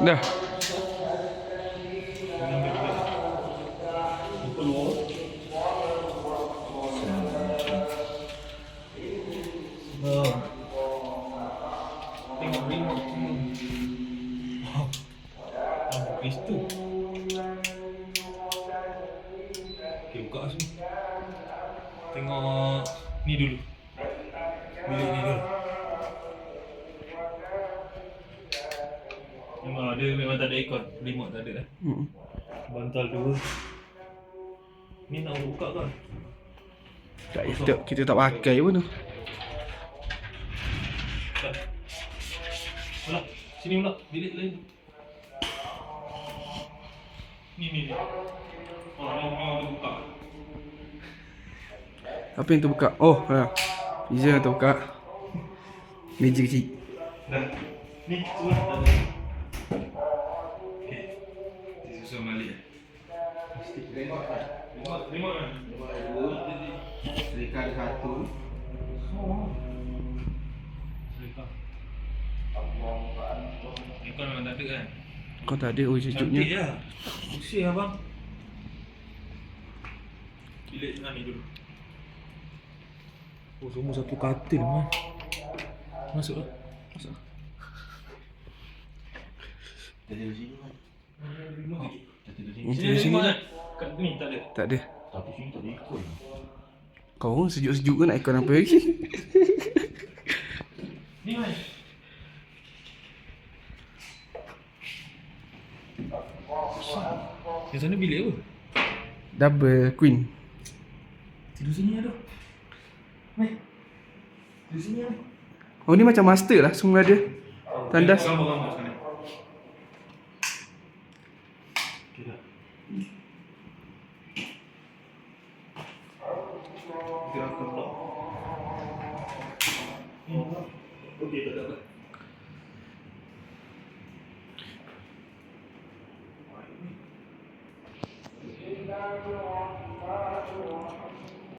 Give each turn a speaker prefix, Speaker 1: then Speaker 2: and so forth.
Speaker 1: Dah.
Speaker 2: Keluar. Tengok remote semua. Wow. Habis tu. Okay, buka semua. Tengok ni dulu. Bilik ni dulu. Memang tak ada aircon. Remote tak ada. Bantal dua. Ni nak buka kan?
Speaker 1: Kita tak pakai pun tu.
Speaker 2: Pula, sini pula, bilik lain. Ni. Oh, ni buka.
Speaker 1: Apa yang terbuka? Oh, freezer yang terbuka. Meja kecil.
Speaker 2: Dah. Ni semua dah ada. Okey. Disusun balik. Remote kan? Remote ada dua. Serika ada satu. Oh. Serika. Aircon memang tak ada kan?
Speaker 1: Kau tak ada, oh sejuknya.
Speaker 2: Cantik lah. Usia abang. Bilik ni dulu. Oh, semua satu katil man. Masuklah. Masuk.
Speaker 3: Kita di sini kan?
Speaker 1: Di sini
Speaker 2: kan? Kat ni tak ada.
Speaker 1: Tak ada.
Speaker 3: Tapi sini tak ada ikut.
Speaker 1: Kau sejuk-sejuk kan nak ikut apa lagi?
Speaker 2: Ni man. Yang sana bilik apa?
Speaker 1: Double queen.
Speaker 2: Tidur sini ada. Tidur sini ada.
Speaker 1: Oh ni macam master lah, semua ada. Tandas.
Speaker 2: Gambar sana. Okey dah. Gerak ke blok. Okey dah.